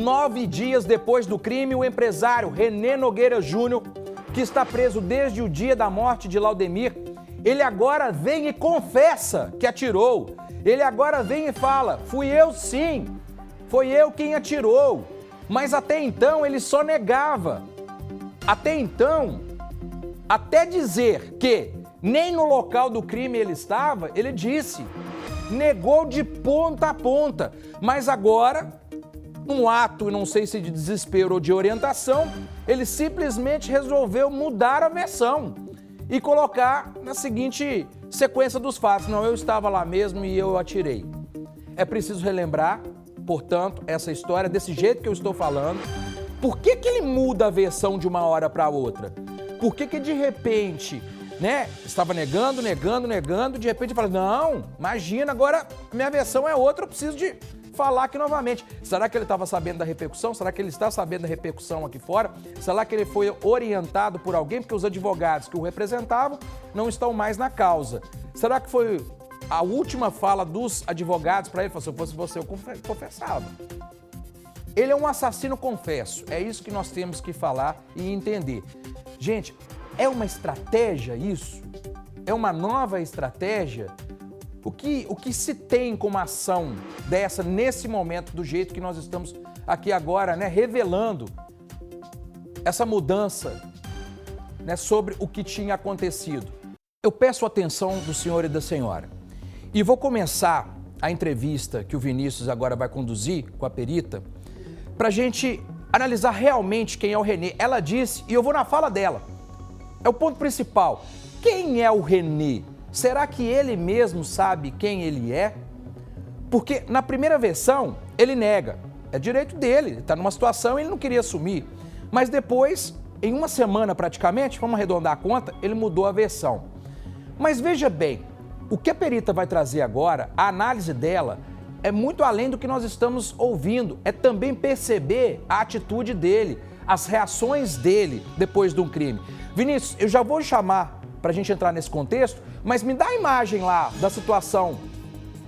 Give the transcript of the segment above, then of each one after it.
9 dias depois do crime, o empresário René Nogueira Júnior, que está preso desde o dia da morte de Laudemir, ele agora vem e confessa que atirou. Ele agora vem e fala, fui eu sim, foi eu quem atirou. Mas até então ele só negava. Até então, até dizer que nem no local do crime ele estava, ele disse, negou de ponta a ponta. Mas agora, num ato, não sei se de desespero ou de orientação, ele simplesmente resolveu mudar a versão e colocar na seguinte sequência dos fatos. Não, eu estava lá mesmo e eu atirei. É preciso relembrar, portanto, essa história desse jeito que eu estou falando. Por que que ele muda a versão de uma hora para outra? Por que que de repente, né, estava negando, de repente fala, não, imagina, agora minha versão é outra, eu preciso de falar aqui novamente. Será que ele estava sabendo da repercussão? Será que ele está sabendo da repercussão aqui fora? Será que ele foi orientado por alguém? Porque os advogados que o representavam não estão mais na causa. Será que foi a última fala dos advogados para ele? Se eu fosse você, eu confessava. Ele é um assassino confesso. É isso que nós temos que falar e entender. Gente, é uma estratégia isso? É uma nova estratégia? O que se tem como ação dessa, nesse momento, do jeito que nós estamos aqui agora, né, revelando essa mudança, né, sobre o que tinha acontecido? Eu peço a atenção do senhor e da senhora. E vou começar a entrevista que o Vinícius agora vai conduzir com a perita, para a gente analisar realmente quem é o René. Ela disse, e eu vou na fala dela, é o ponto principal. Quem é o René? Será que ele mesmo sabe quem ele é? Porque na primeira versão ele nega, é direito dele, ele está numa situação e ele não queria assumir. Mas depois, em uma semana praticamente, vamos arredondar a conta, ele mudou a versão. Mas veja bem, o que a perita vai trazer agora, a análise dela, é muito além do que nós estamos ouvindo, é também perceber a atitude dele, as reações dele depois de um crime. Vinícius, eu já vou chamar para a gente entrar nesse contexto, mas me dá a imagem lá da situação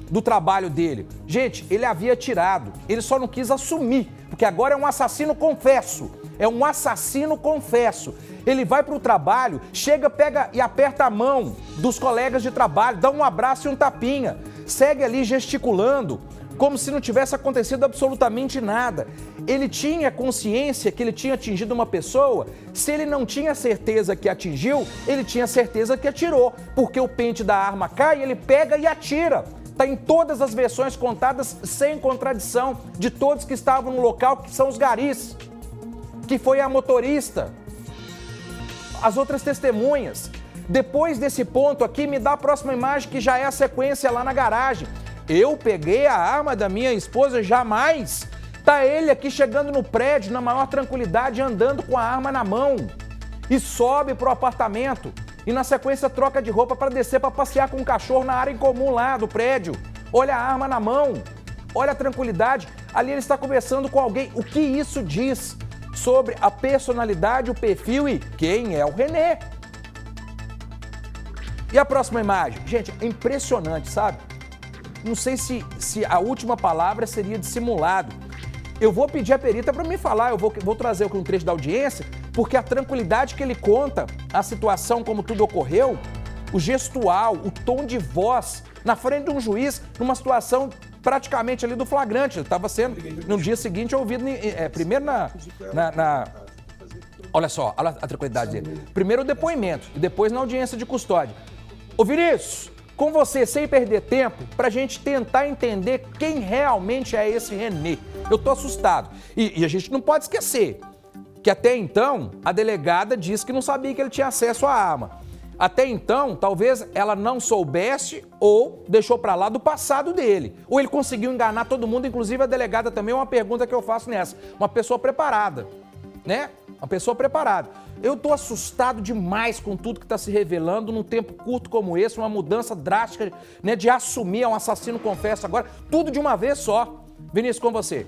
do trabalho dele. Gente, ele havia atirado, ele só não quis assumir, porque agora é um assassino confesso. É um assassino confesso. Ele vai para o trabalho, chega, pega e aperta a mão dos colegas de trabalho, dá um abraço e um tapinha, segue ali gesticulando, como se não tivesse acontecido absolutamente nada. Ele tinha consciência que ele tinha atingido uma pessoa. Se ele não tinha certeza que atingiu, ele tinha certeza que atirou, porque o pente da arma cai, ele pega e atira. Está em todas as versões contadas, sem contradição, de todos que estavam no local, que são os garis, que foi a motorista, as outras testemunhas. Depois desse ponto aqui, me dá a próxima imagem, que já é a sequência lá na garagem. Eu peguei a arma da minha esposa, jamais. Tá ele aqui chegando no prédio, na maior tranquilidade, andando com a arma na mão. E sobe pro apartamento. E na sequência troca de roupa para descer para passear com o cachorro na área em comum lá do prédio. Olha a arma na mão. Olha a tranquilidade. Ali ele está conversando com alguém. O que isso diz sobre a personalidade, o perfil e quem é o René? E a próxima imagem? Gente, é impressionante, sabe? Não sei se a última palavra seria dissimulado. Eu vou pedir a perita para me falar, eu vou trazer um trecho da audiência, porque a tranquilidade que ele conta, a situação como tudo ocorreu, o gestual, o tom de voz, na frente de um juiz, numa situação praticamente ali do flagrante. Ele estava sendo, no dia seguinte, ouvido primeiro olha só, olha a tranquilidade dele. Primeiro o depoimento e depois na audiência de custódia. Ô Vinícius, com você, sem perder tempo, para a gente tentar entender quem realmente é esse René. Eu tô assustado. E a gente não pode esquecer que até então a delegada disse que não sabia que ele tinha acesso à arma. Até então, talvez ela não soubesse ou deixou para lá do passado dele. Ou ele conseguiu enganar todo mundo, inclusive a delegada também, é uma pergunta que eu faço nessa. Uma pessoa preparada, né? Uma pessoa preparada. Eu tô assustado demais com tudo que está se revelando num tempo curto como esse, uma mudança drástica, né, de assumir um assassino confesso agora, tudo de uma vez só. Vinícius, com você.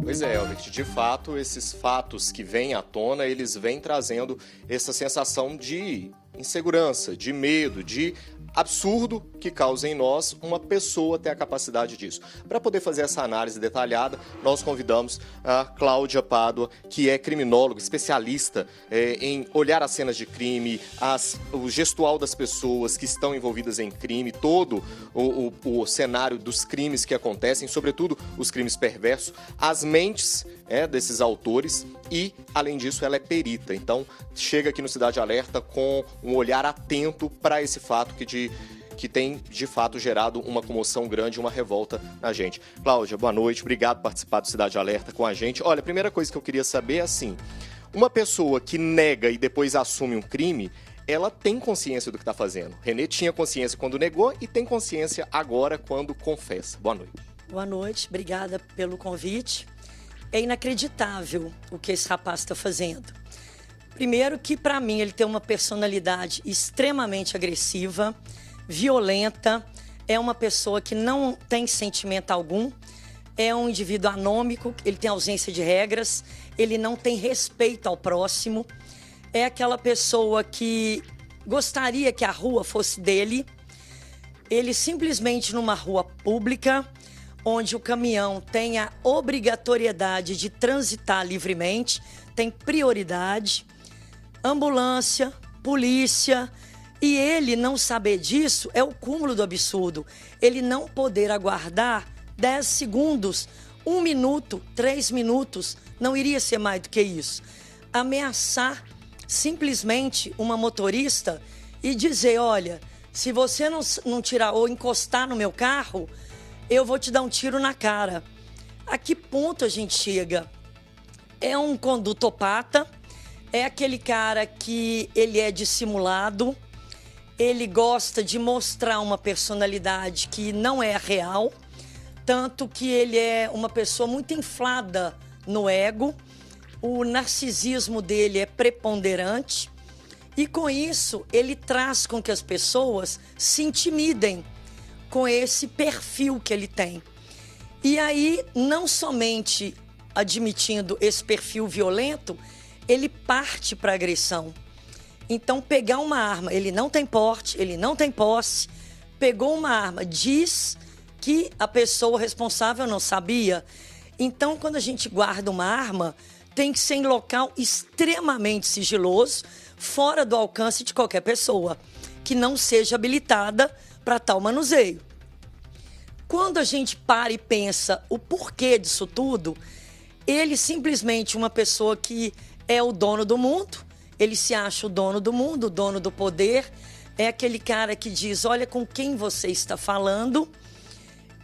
Pois é, Elbert, de fato, esses fatos que vêm à tona, eles vêm trazendo essa sensação de insegurança, de medo, de absurdo que causa em nós uma pessoa ter a capacidade disso. Para poder fazer essa análise detalhada, nós convidamos a Cláudia Pádua, que é criminóloga, especialista em olhar as cenas de crime, o gestual das pessoas que estão envolvidas em crime, todo o cenário dos crimes que acontecem, sobretudo os crimes perversos, as mentes desses autores e, além disso, ela é perita. Então, chega aqui no Cidade Alerta com um olhar atento para esse fato que tem, de fato, gerado uma comoção grande, uma revolta na gente. Cláudia, boa noite, obrigado por participar do Cidade Alerta com a gente. Olha, a primeira coisa que eu queria saber é assim, uma pessoa que nega e depois assume um crime, ela tem consciência do que está fazendo. Renê tinha consciência quando negou e tem consciência agora quando confessa. Boa noite. Boa noite, obrigada pelo convite. É inacreditável o que esse rapaz está fazendo. Primeiro que, para mim, ele tem uma personalidade extremamente agressiva, violenta, é uma pessoa que não tem sentimento algum, é um indivíduo anômico, ele tem ausência de regras, ele não tem respeito ao próximo, é aquela pessoa que gostaria que a rua fosse dele, ele simplesmente numa rua pública, onde o caminhão tem a obrigatoriedade de transitar livremente, tem prioridade, ambulância, polícia, e ele não saber disso é o cúmulo do absurdo. Ele não poder aguardar 10 segundos, 1 minuto, 3 minutos, não iria ser mais do que isso. Ameaçar simplesmente uma motorista e dizer, olha, se você não tirar ou encostar no meu carro, eu vou te dar um tiro na cara. A que ponto a gente chega? É um condutopata, é aquele cara que ele é dissimulado, ele gosta de mostrar uma personalidade que não é real, tanto que ele é uma pessoa muito inflada no ego, o narcisismo dele é preponderante e com isso ele traz com que as pessoas se intimidem com esse perfil que ele tem. E aí, não somente admitindo esse perfil violento, ele parte para a agressão. Então, pegar uma arma, ele não tem porte, ele não tem posse, pegou uma arma, diz que a pessoa responsável não sabia. Então, quando a gente guarda uma arma, tem que ser em local extremamente sigiloso, fora do alcance de qualquer pessoa, que não seja habilitada para tal manuseio. Quando a gente para e pensa o porquê disso tudo, ele simplesmente uma pessoa que é o dono do mundo, ele se acha o dono do mundo, o dono do poder, é aquele cara que diz, olha com quem você está falando,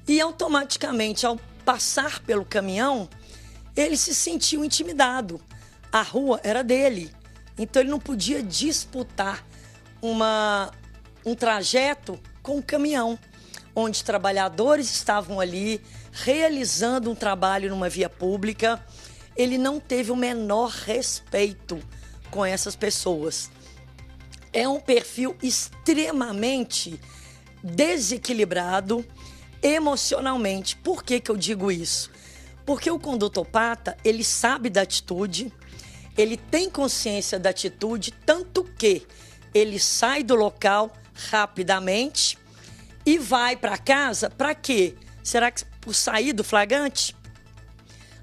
e automaticamente, ao passar pelo caminhão, ele se sentiu intimidado. A rua era dele, então ele não podia disputar um trajeto com o caminhão, onde trabalhadores estavam ali realizando um trabalho numa via pública. Ele não teve o menor respeito com essas pessoas. É um perfil extremamente desequilibrado emocionalmente. Por que eu digo isso? Porque o condutopata, ele sabe da atitude, ele tem consciência da atitude, tanto que ele sai do local rapidamente e vai para casa, para quê? Será que por sair do flagrante?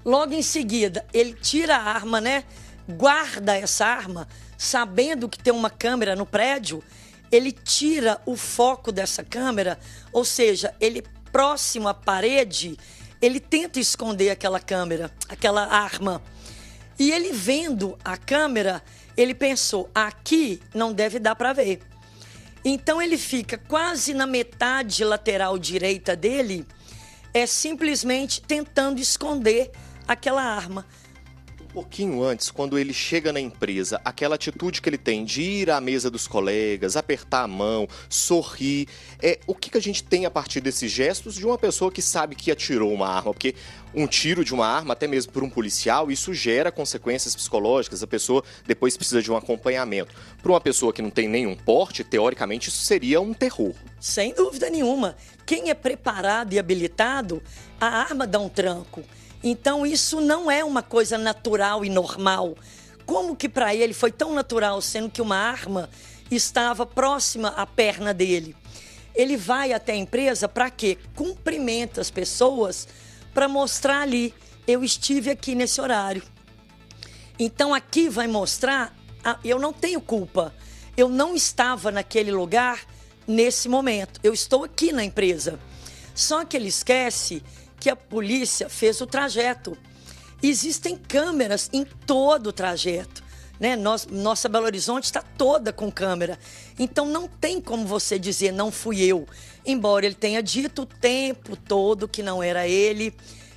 Logo em seguida, ele tira a arma, né? Guarda essa arma, sabendo que tem uma câmera no prédio, ele tira o foco dessa câmera, ou seja, ele próximo à parede, ele tenta esconder aquela câmera, aquela arma. E ele vendo a câmera, ele pensou, aqui não deve dar para ver. Então ele fica quase na metade lateral direita dele, simplesmente tentando esconder aquela arma. Um pouquinho antes, quando ele chega na empresa, aquela atitude que ele tem de ir à mesa dos colegas, apertar a mão, sorrir, o que a gente tem a partir desses gestos de uma pessoa que sabe que atirou uma arma? Porque um tiro de uma arma, até mesmo por um policial, isso gera consequências psicológicas, a pessoa depois precisa de um acompanhamento. Para uma pessoa que não tem nenhum porte, teoricamente isso seria um terror. Sem dúvida nenhuma. Quem é preparado e habilitado, a arma dá um tranco. Então isso não é uma coisa natural e normal. Como que para ele foi tão natural, sendo que uma arma estava próxima à perna dele? ele vai até a empresa para quê? Cumprimenta as pessoas para mostrar ali, eu estive aqui nesse horário. Então aqui vai mostrar, eu não tenho culpa, eu não estava naquele lugar nesse momento, eu estou aqui na empresa. Só que ele esquece que a polícia fez o trajeto. Existem câmeras em todo o trajeto, né? Nossa Belo Horizonte está toda com câmera. Então não tem como você dizer não fui eu. Embora ele tenha dito o tempo todo que não era ele,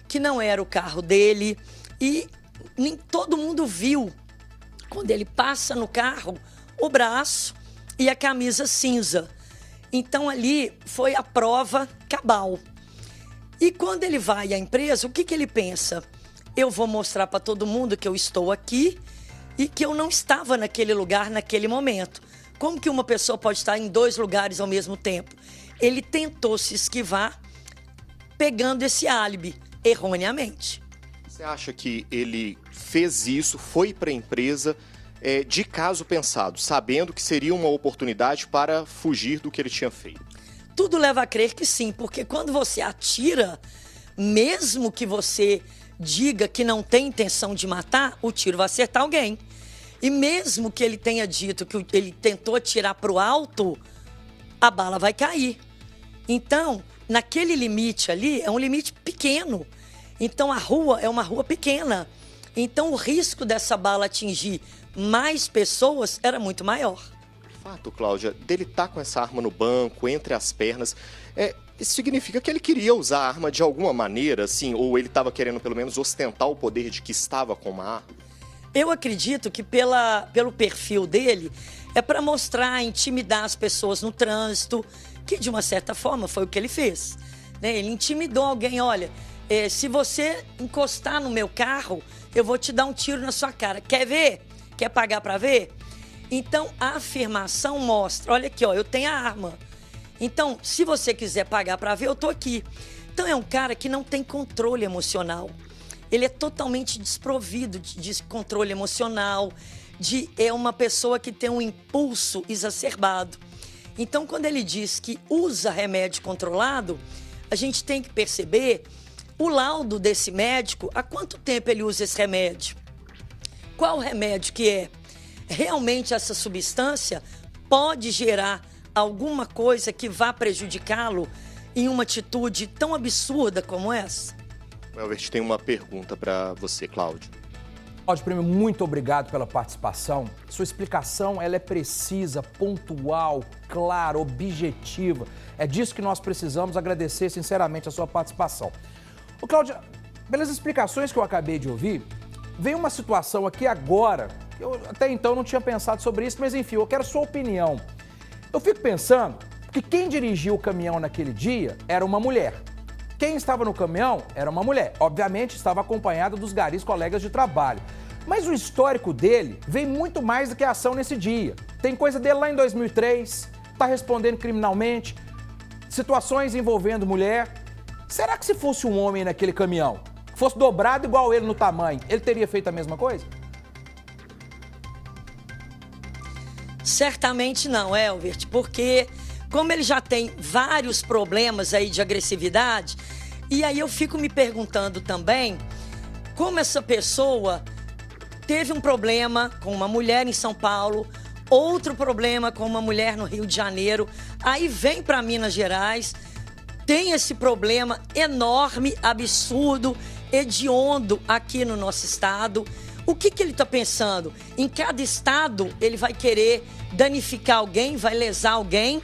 que não era o carro dele. E nem todo mundo viu, quando ele passa no carro, o braço e a camisa cinza. Então ali foi a prova cabal. E quando ele vai à empresa, o que ele pensa? Eu vou mostrar para todo mundo que eu estou aqui e que eu não estava naquele lugar naquele momento. Como que uma pessoa pode estar em 2 lugares ao mesmo tempo? Ele tentou se esquivar pegando esse álibi, erroneamente. Você acha que ele fez isso, foi para a empresa de caso pensado, sabendo que seria uma oportunidade para fugir do que ele tinha feito? Tudo leva a crer que sim, porque quando você atira, mesmo que você diga que não tem intenção de matar, o tiro vai acertar alguém. E mesmo que ele tenha dito que ele tentou atirar para o alto, a bala vai cair. Então, naquele limite ali, é um limite pequeno. Então, a rua é uma rua pequena. Então, o risco dessa bala atingir mais pessoas era muito maior. Fato, Cláudia, dele estar com essa arma no banco, entre as pernas, isso significa que ele queria usar a arma de alguma maneira, assim, ou ele estava querendo pelo menos ostentar o poder de que estava com uma arma? Eu acredito que pelo perfil dele, é para mostrar, intimidar as pessoas no trânsito, que de uma certa forma foi o que ele fez, né? Ele intimidou alguém, olha, se você encostar no meu carro, eu vou te dar um tiro na sua cara. Quer ver? Quer pagar para ver? Então, a afirmação mostra, olha aqui, ó, eu tenho a arma. Então, se você quiser pagar para ver, eu tô aqui. Então, é um cara que não tem controle emocional. Ele é totalmente desprovido de controle emocional, é uma pessoa que tem um impulso exacerbado. Então, quando ele diz que usa remédio controlado, a gente tem que perceber o laudo desse médico, há quanto tempo ele usa esse remédio? Qual remédio que é? Realmente essa substância pode gerar alguma coisa que vá prejudicá-lo em uma atitude tão absurda como essa? O Elbert tem uma pergunta para você, Cláudio. Cláudio, primeiro, muito obrigado pela participação. Sua explicação ela é precisa, pontual, clara, objetiva. É disso que nós precisamos. Agradecer sinceramente a sua participação. Ô, Cláudio, pelas explicações que eu acabei de ouvir, veio uma situação aqui agora, eu até então não tinha pensado sobre isso, mas enfim, eu quero sua opinião. Eu fico pensando que quem dirigiu o caminhão naquele dia era uma mulher. Quem estava no caminhão era uma mulher. Obviamente estava acompanhada dos garis colegas de trabalho. Mas o histórico dele vem muito mais do que a ação nesse dia. Tem coisa dele lá em 2003, está respondendo criminalmente, situações envolvendo mulher. Será que se fosse um homem naquele caminhão, fosse dobrado igual ele no tamanho, ele teria feito a mesma coisa? Certamente não, Elbert, porque como ele já tem vários problemas aí de agressividade, e aí eu fico me perguntando também como essa pessoa teve um problema com uma mulher em São Paulo, outro problema com uma mulher no Rio de Janeiro, aí vem para Minas Gerais, tem esse problema enorme, absurdo, hediondo aqui no nosso estado. O que ele está pensando? Em cada estado ele vai querer danificar alguém, vai lesar alguém.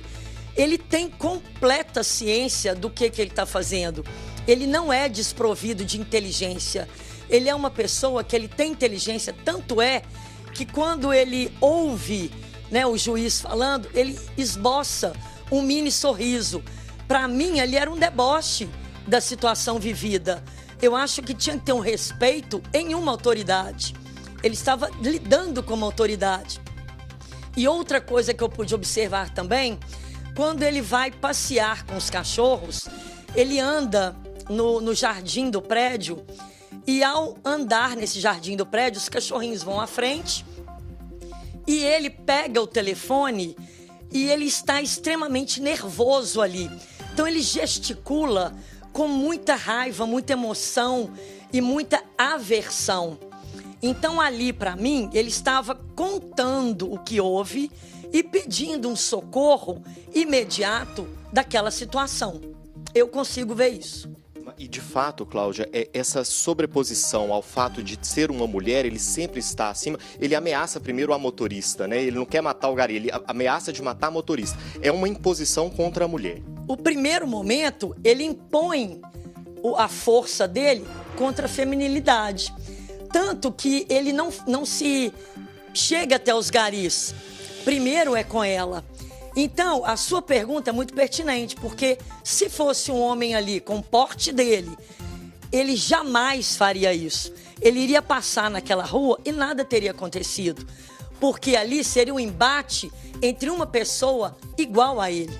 Ele tem completa ciência do que ele está fazendo. Ele não é desprovido de inteligência. Ele é uma pessoa que ele tem inteligência, tanto é que quando ele ouve, né, o juiz falando, ele esboça um mini sorriso. Para mim, ali era um deboche da situação vivida. Eu acho que tinha que ter um respeito em uma autoridade. Ele estava lidando com uma autoridade. E outra coisa que eu pude observar também, quando ele vai passear com os cachorros, ele anda no jardim do prédio e ao andar nesse jardim do prédio, os cachorrinhos vão à frente e ele pega o telefone e ele está extremamente nervoso ali. Então ele gesticula com muita raiva, muita emoção e muita aversão. Então ali, para mim, ele estava contando o que houve e pedindo um socorro imediato daquela situação. Eu consigo ver isso. E de fato, Cláudia, essa sobreposição ao fato de ser uma mulher, ele sempre está acima, ele ameaça primeiro a motorista, né? Ele não quer matar o gari, ele ameaça de matar a motorista. É uma imposição contra a mulher. O primeiro momento, ele impõe a força dele contra a feminilidade. Tanto que ele não se chega até os garis. Primeiro é com ela. Então, a sua pergunta é muito pertinente, porque se fosse um homem ali com o porte dele, ele jamais faria isso. Ele iria passar naquela rua e nada teria acontecido, porque ali seria um embate entre uma pessoa igual a ele.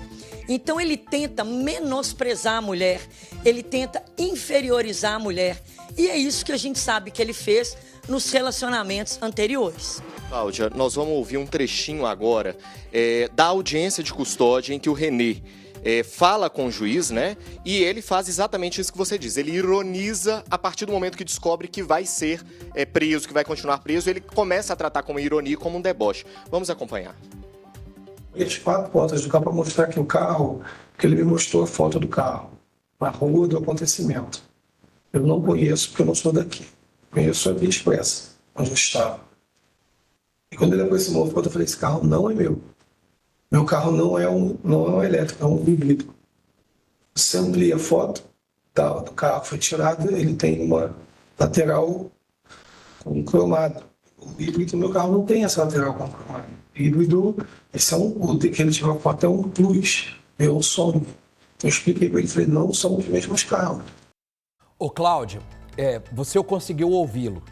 Então, ele tenta menosprezar a mulher, ele tenta inferiorizar a mulher, e é isso que a gente sabe que ele fez nos relacionamentos anteriores. Cláudia, nós vamos ouvir um trechinho agora da audiência de custódia em que o Renê fala com o juiz, né? E ele faz exatamente isso que você diz. Ele ironiza a partir do momento que descobre que vai ser preso, que vai continuar preso. Ele começa a tratar como ironia, como um deboche. Vamos acompanhar. As 4 portas do carro para mostrar que o carro, que ele me mostrou a foto do carro, na rua do acontecimento. Eu não conheço, porque eu não sou daqui. Conheço a Via Expressa, onde eu estava. E quando ele aproximou, eu falei, esse carro não é meu. Meu carro não é um elétrico, é um híbrido. Você amplia a foto do carro que foi tirado, ele tem uma lateral com cromado. O híbrido, meu carro não tem essa lateral com cromado. O híbrido, o que ele tirou a foto é um plus, é um sonho. Eu expliquei para ele, falei, não são os mesmos carros. Ô Cláudio, você conseguiu ouvi-lo.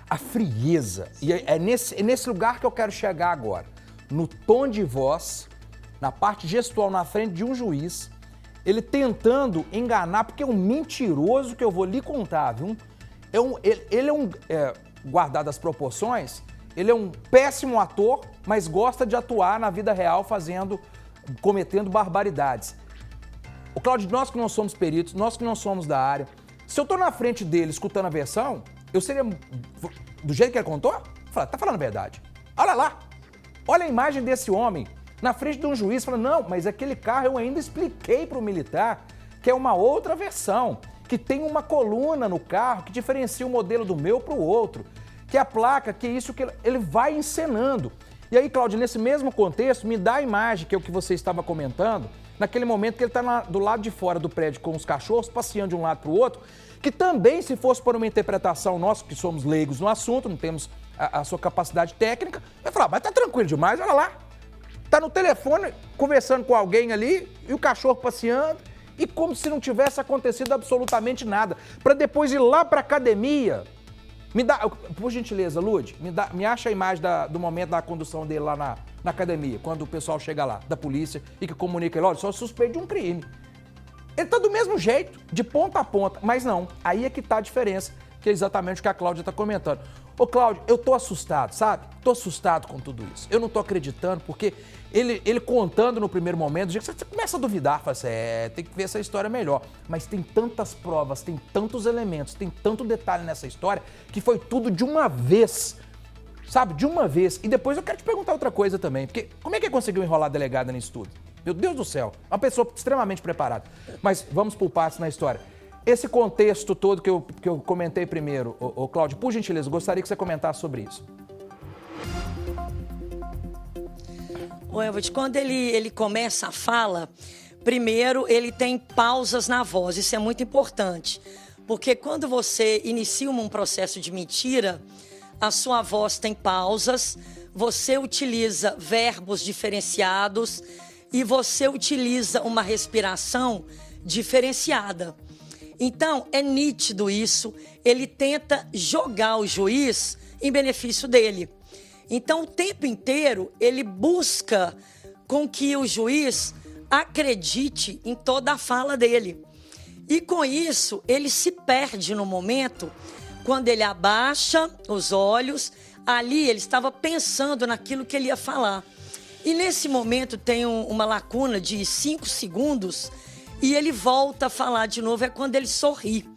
A frieza, e é nesse lugar que eu quero chegar agora. No tom de voz, na parte gestual, na frente de um juiz, ele tentando enganar, porque é um mentiroso que eu vou lhe contar, viu? Ele é um, guardado as proporções, ele é um péssimo ator, mas gosta de atuar na vida real cometendo barbaridades. Ô Cláudio, nós que não somos peritos, nós que não somos da área, se eu tô na frente dele escutando a versão, eu seria, do jeito que ele contou, tá falando a verdade. Olha lá, olha a imagem desse homem na frente de um juiz, falando, não, mas aquele carro eu ainda expliquei para o militar que é uma outra versão, que tem uma coluna no carro que diferencia o modelo do meu para o outro, que a placa, que isso, que ele vai encenando. E aí, Cláudio, nesse mesmo contexto, me dá a imagem, que é o que você estava comentando, naquele momento que ele está do lado de fora do prédio com os cachorros, passeando de um lado para o outro, que também, se fosse por uma interpretação nossa, que somos leigos no assunto, não temos a sua capacidade técnica, vai falar, mas tá tranquilo demais, olha lá. Tá no telefone, conversando com alguém ali, e o cachorro passeando, e como se não tivesse acontecido absolutamente nada. Para depois ir lá para academia. Me dá, por gentileza, Lud, me acha a imagem do momento da condução dele lá na academia, quando o pessoal chega lá, da polícia, e que comunica ele, olha, só suspeito de um crime. Ele tá do mesmo jeito, de ponta a ponta, mas não, aí é que tá a diferença, que é exatamente o que a Cláudia tá comentando. Ô Cláudio, eu tô assustado, sabe? Tô assustado com tudo isso. Eu não tô acreditando, porque ele contando no primeiro momento, você começa a duvidar, fala assim, tem que ver essa história melhor. Mas tem tantas provas, tem tantos elementos, tem tanto detalhe nessa história, que foi tudo de uma vez, sabe? De uma vez. E depois eu quero te perguntar outra coisa também, porque como é que ele conseguiu enrolar a delegada nisso tudo? Meu Deus do céu, uma pessoa extremamente preparada. Mas vamos por partes na história. Esse contexto todo que eu comentei primeiro, ô Cláudio, por gentileza, gostaria que você comentasse sobre isso. Ô, Elwood, quando ele começa a fala, primeiro ele tem pausas na voz, isso é muito importante. Porque quando você inicia um processo de mentira, a sua voz tem pausas, você utiliza verbos diferenciados e você utiliza uma respiração diferenciada. Então, é nítido isso, ele tenta jogar o juiz em benefício dele. Então, o tempo inteiro, ele busca com que o juiz acredite em toda a fala dele. E com isso, ele se perde no momento, quando ele abaixa os olhos, ali ele estava pensando naquilo que ele ia falar. E nesse momento tem uma lacuna de 5 segundos e ele volta a falar de novo, é quando ele sorri.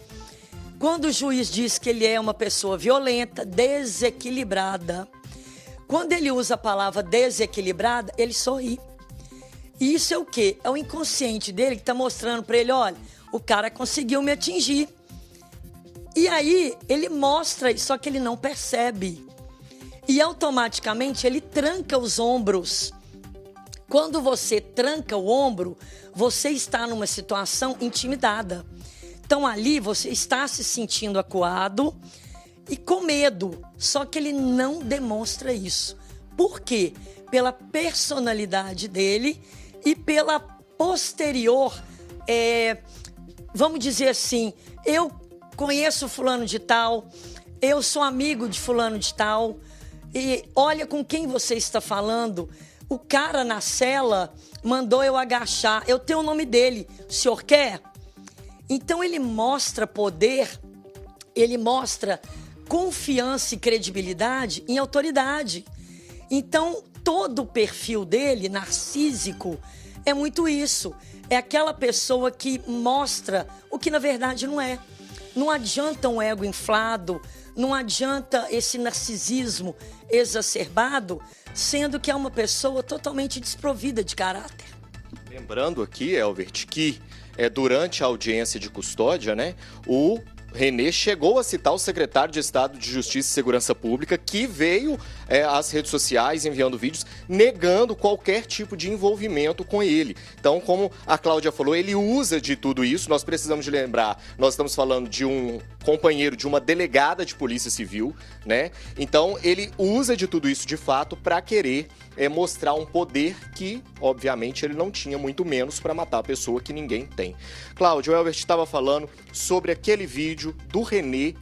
Quando o juiz diz que ele é uma pessoa violenta, desequilibrada, quando ele usa a palavra desequilibrada, ele sorri. E isso é o quê? É o inconsciente dele que está mostrando para ele, olha, o cara conseguiu me atingir. E aí ele mostra, só que ele não percebe. E automaticamente ele tranca os ombros. Quando você tranca o ombro, você está numa situação intimidada. Então ali você está se sentindo acuado e com medo, só que ele não demonstra isso. Por quê? Pela personalidade dele e pela posterior, vamos dizer assim, eu conheço fulano de tal, eu sou amigo de fulano de tal, e olha com quem você está falando. O cara na cela mandou eu agachar, eu tenho o nome dele, o senhor quer? Então ele mostra poder, ele mostra confiança e credibilidade em autoridade. Então todo o perfil dele, narcísico, é muito isso. É aquela pessoa que mostra o que na verdade não é. Não adianta um ego inflado, não adianta esse narcisismo exacerbado, sendo que é uma pessoa totalmente desprovida de caráter. Lembrando aqui, Elvert, que durante a audiência de custódia, né, o René chegou a citar o secretário de Estado de Justiça e Segurança Pública, que veio às redes sociais enviando vídeos negando qualquer tipo de envolvimento com ele. Então, como a Cláudia falou, ele usa de tudo isso. Nós precisamos de lembrar, nós estamos falando de um companheiro de uma delegada de Polícia Civil, né? Então, ele usa de tudo isso de fato para querer mostrar um poder que, obviamente, ele não tinha, muito menos para matar a pessoa que ninguém tem. Cláudia, o Elvert estava falando sobre aquele vídeo do René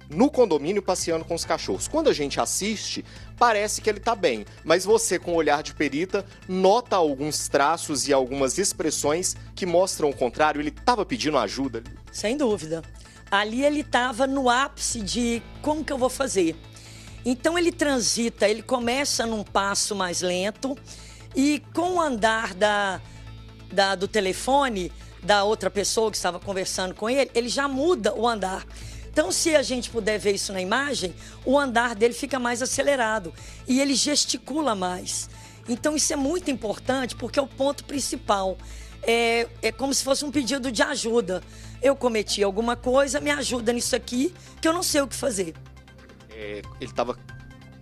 no condomínio passeando com os cachorros. Quando a gente assiste, parece que ele tá bem, mas você, com o olhar de perita, nota alguns traços e algumas expressões que mostram o contrário. Ele estava pedindo ajuda? Sem dúvida. Ali ele estava no ápice de como que eu vou fazer. Então ele transita, ele começa num passo mais lento e com o andar do telefone da outra pessoa que estava conversando com ele, ele já muda o andar. Então, se a gente puder ver isso na imagem, o andar dele fica mais acelerado e ele gesticula mais. Então, isso é muito importante porque é o ponto principal. É como se fosse um pedido de ajuda. Eu cometi alguma coisa, me ajuda nisso aqui, que eu não sei o que fazer. Ele estava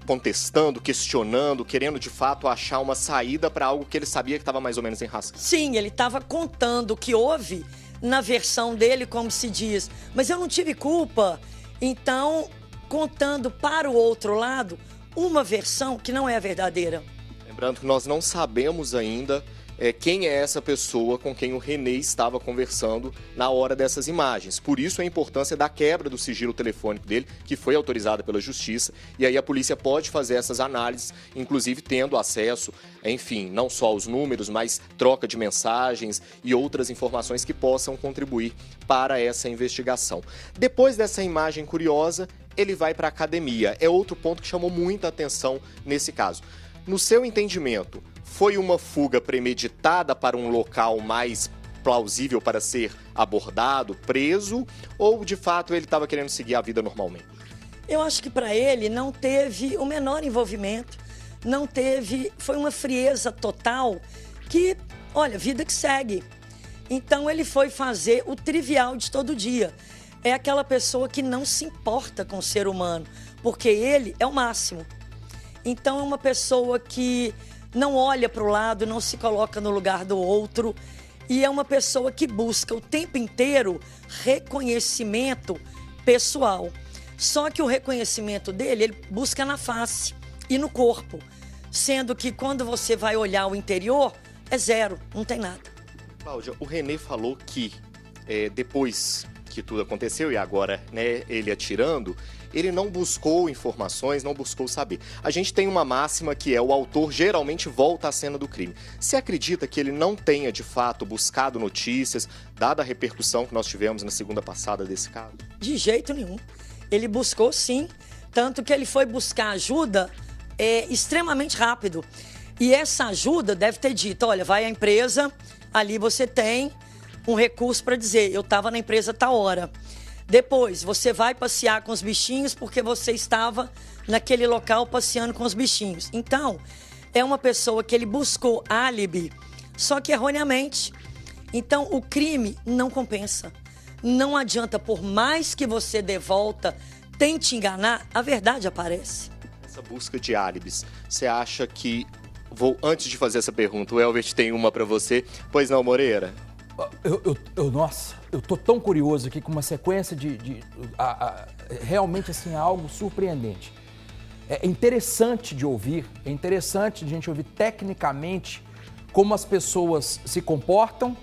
contestando, questionando, querendo de fato achar uma saída para algo que ele sabia que estava mais ou menos enrascado. Sim, ele estava contando o que houve na versão dele, como se diz, mas eu não tive culpa. Então, contando para o outro lado uma versão que não é a verdadeira. Lembrando que nós não sabemos ainda quem é essa pessoa com quem o René estava conversando na hora dessas imagens. Por isso a importância da quebra do sigilo telefônico dele, que foi autorizada pela Justiça, e aí a polícia pode fazer essas análises, inclusive tendo acesso, enfim, não só aos números, mas troca de mensagens e outras informações que possam contribuir para essa investigação. Depois dessa imagem curiosa, ele vai para a academia. É outro ponto que chamou muita atenção nesse caso. No seu entendimento, foi uma fuga premeditada para um local mais plausível para ser abordado, preso, ou de fato ele estava querendo seguir a vida normalmente? Eu acho que para ele não teve o menor envolvimento, não teve, foi uma frieza total que, olha, vida que segue. Então ele foi fazer o trivial de todo dia. É aquela pessoa que não se importa com o ser humano, porque ele é o máximo. Então é uma pessoa que não olha para o lado, não se coloca no lugar do outro e é uma pessoa que busca o tempo inteiro reconhecimento pessoal. Só que o reconhecimento dele, ele busca na face e no corpo, sendo que quando você vai olhar o interior, é zero, não tem nada. Cláudia, o René falou que depois que tudo aconteceu e agora, né, ele atirando, ele não buscou informações, não buscou saber. A gente tem uma máxima que é: o autor geralmente volta à cena do crime. Você acredita que ele não tenha, de fato, buscado notícias, dada a repercussão que nós tivemos na segunda passada desse caso? De jeito nenhum. Ele buscou sim, tanto que ele foi buscar ajuda extremamente rápido. E essa ajuda deve ter dito, olha, vai à empresa, ali você tem um recurso para dizer, eu estava na empresa tal hora. Depois, você vai passear com os bichinhos porque você estava naquele local passeando com os bichinhos. Então, é uma pessoa que ele buscou álibi, só que erroneamente. Então, o crime não compensa. Não adianta, por mais que você dê volta, tente enganar, a verdade aparece. Essa busca de álibis, você acha que... Antes de fazer essa pergunta, o Elbert tem uma para você. Pois não, Moreira? Nossa, eu tô tão curioso aqui com uma sequência realmente assim, algo surpreendente. É interessante de ouvir, é interessante de a gente ouvir tecnicamente como as pessoas se comportam,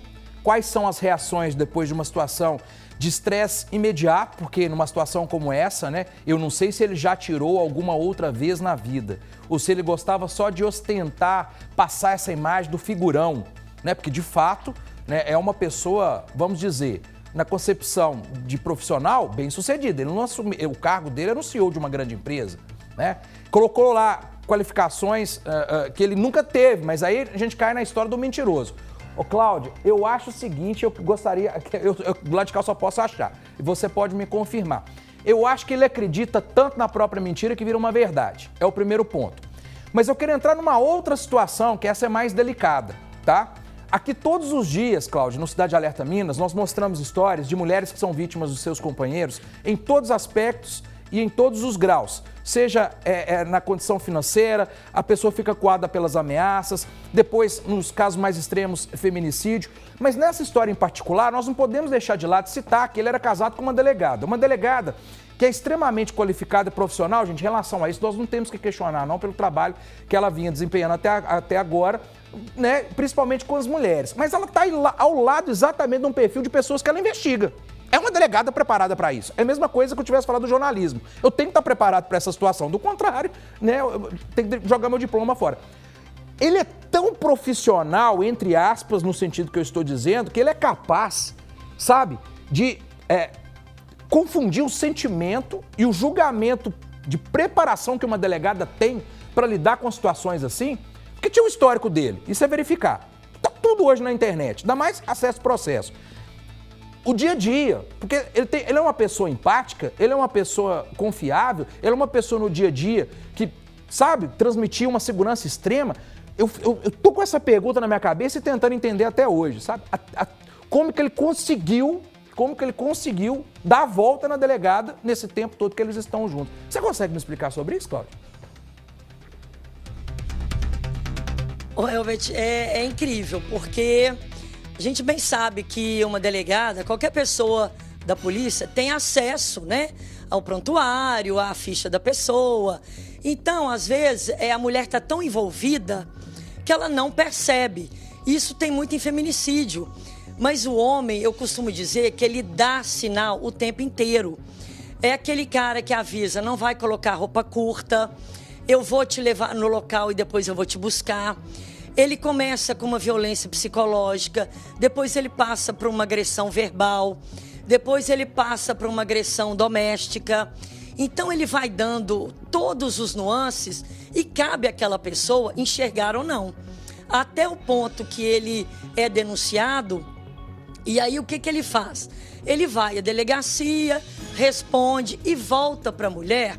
quais são as reações depois de uma situação de estresse imediato, porque numa situação como essa, né, eu não sei se ele já tirou alguma outra vez na vida, ou se ele gostava só de ostentar, passar essa imagem do figurão, né, porque de fato, né, é uma pessoa, vamos dizer, na concepção de profissional, bem sucedido. Ele não assumiu, o cargo dele era um CEO de uma grande empresa, né? Colocou lá qualificações que ele nunca teve, mas aí a gente cai na história do mentiroso. Ô, Cláudio, eu acho o seguinte, eu gostaria, eu lá de cá só posso achar, e você pode me confirmar. Eu acho que ele acredita tanto na própria mentira que vira uma verdade. É o primeiro ponto. Mas eu quero entrar numa outra situação, que essa é mais delicada, tá? Aqui todos os dias, Cláudio, no Cidade Alerta Minas, nós mostramos histórias de mulheres que são vítimas dos seus companheiros em todos os aspectos e em todos os graus. Seja na condição financeira, a pessoa fica coada pelas ameaças, depois, nos casos mais extremos, feminicídio. Mas nessa história em particular, nós não podemos deixar de lado citar que ele era casado com uma delegada. Uma delegada que é extremamente qualificada e profissional, gente, em relação a isso, nós não temos que questionar, não, pelo trabalho que ela vinha desempenhando até agora, né, principalmente com as mulheres. Mas ela está ao lado exatamente de um perfil de pessoas que ela investiga. É uma delegada preparada para isso. É a mesma coisa que eu tivesse falado do jornalismo. Eu tenho que estar preparado para essa situação. Do contrário, né, eu tenho que jogar meu diploma fora. Ele é tão profissional, entre aspas, no sentido que eu estou dizendo, que ele é capaz, sabe, de confundir o sentimento e o julgamento de preparação que uma delegada tem para lidar com situações assim, porque tinha o histórico dele. Isso é verificar. Tá tudo hoje na internet, ainda mais acesso ao processo. O dia a dia, porque ele é uma pessoa empática, ele é uma pessoa confiável, ele é uma pessoa no dia a dia que, sabe, transmitir uma segurança extrema. Eu tô com essa pergunta na minha cabeça e tentando entender até hoje, sabe? Como que ele conseguiu dar a volta na delegada nesse tempo todo que eles estão juntos. Você consegue me explicar sobre isso, Cláudio? Ô, Elbert, é incrível, porque a gente bem sabe que uma delegada, qualquer pessoa da polícia, tem acesso, né, ao prontuário, à ficha da pessoa. Então, às vezes, a mulher está tão envolvida que ela não percebe. Isso tem muito em feminicídio. Mas o homem, eu costumo dizer que ele dá sinal o tempo inteiro. É aquele cara que avisa, não vai colocar roupa curta, eu vou te levar no local e depois eu vou te buscar. Ele começa com uma violência psicológica, depois ele passa por uma agressão verbal, depois ele passa por uma agressão doméstica. Então ele vai dando todos os nuances e cabe àquela pessoa enxergar ou não. Até o ponto que ele é denunciado. E aí o que ele faz? Ele vai à delegacia, responde e volta para a mulher.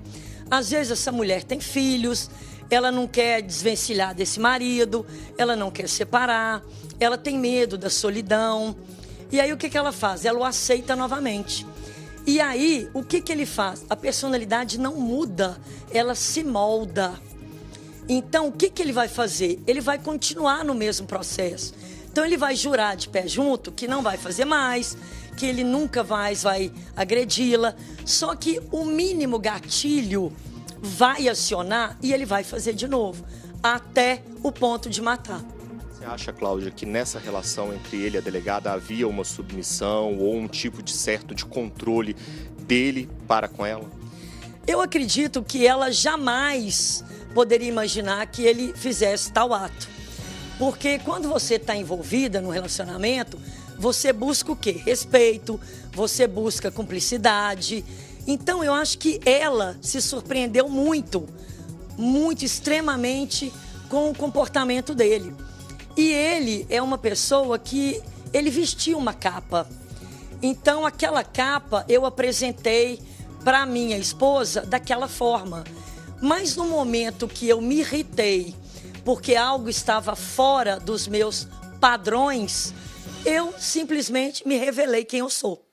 Às vezes essa mulher tem filhos, ela não quer desvencilhar desse marido, ela não quer separar, ela tem medo da solidão. E aí o que ela faz? Ela o aceita novamente. E aí o que ele faz? A personalidade não muda, ela se molda. Então o que ele vai fazer? Ele vai continuar no mesmo processo. Então ele vai jurar de pé junto que não vai fazer mais, que ele nunca mais vai agredi-la. Só que o mínimo gatilho vai acionar e ele vai fazer de novo, até o ponto de matar. Você acha, Cláudia, que nessa relação entre ele e a delegada havia uma submissão ou um tipo de certo de controle dele para com ela? Eu acredito que ela jamais poderia imaginar que ele fizesse tal ato. Porque quando você está envolvida no relacionamento, você busca o quê? Respeito, você busca cumplicidade. Então eu acho que ela se surpreendeu muito, extremamente com o comportamento dele. E ele é uma pessoa que ele vestia uma capa. Então, aquela capa eu apresentei para minha esposa daquela forma. Mas no momento que eu me irritei, porque algo estava fora dos meus padrões, eu simplesmente me revelei quem eu sou.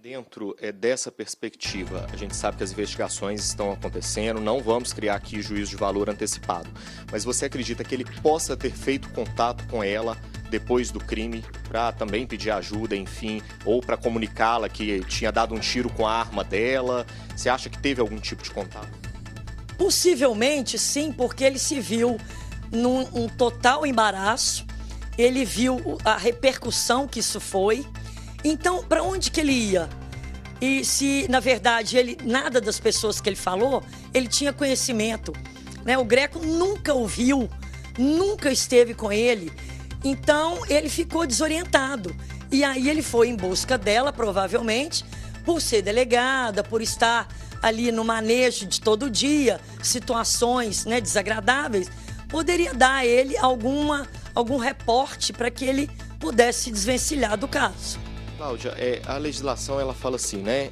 Dentro dessa perspectiva, a gente sabe que as investigações estão acontecendo, não vamos criar aqui juízo de valor antecipado, mas você acredita que ele possa ter feito contato com ela depois do crime para também pedir ajuda, enfim, ou para comunicá-la que tinha dado um tiro com a arma dela? Você acha que teve algum tipo de contato? Possivelmente sim, porque ele se viu num total embaraço, ele viu a repercussão que isso foi. Então, para onde que ele ia? E se, na verdade, nada das pessoas que ele falou, ele tinha conhecimento, né? O Greco nunca o viu, nunca esteve com ele. Então, ele ficou desorientado. E aí ele foi em busca dela, provavelmente, por ser delegada, por estar ali no manejo de todo dia, situações, né, desagradáveis, poderia dar a ele algum reporte para que ele pudesse se desvencilhar do caso. Cláudia, a legislação ela fala assim, né?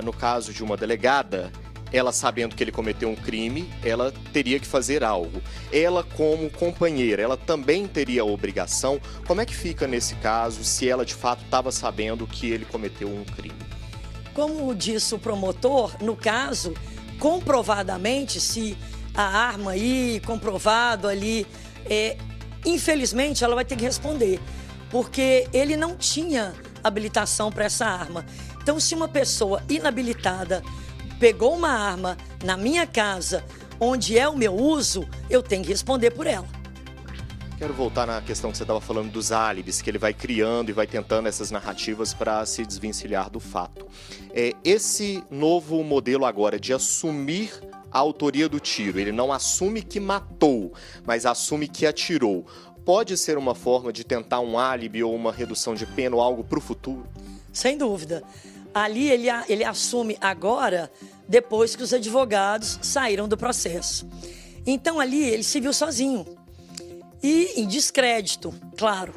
No caso de uma delegada, ela sabendo que ele cometeu um crime, ela teria que fazer algo. Ela, como companheira, ela também teria a obrigação. Como é que fica nesse caso, se ela de fato estava sabendo que ele cometeu um crime? Como disse o promotor, no caso, comprovadamente, se a arma aí, comprovado ali, infelizmente ela vai ter que responder, porque ele não tinha habilitação para essa arma. Então, se uma pessoa inabilitada pegou uma arma na minha casa, onde é o meu uso, eu tenho que responder por ela. Quero voltar na questão que você estava falando dos álibis, que ele vai criando e vai tentando essas narrativas para se desvencilhar do fato. Esse novo modelo agora de assumir a autoria do tiro, ele não assume que matou, mas assume que atirou. Pode ser uma forma de tentar um álibi ou uma redução de pena ou algo para o futuro? Sem dúvida. Ali ele assume agora, depois que os advogados saíram do processo. Então ali ele se viu sozinho. E em descrédito, claro.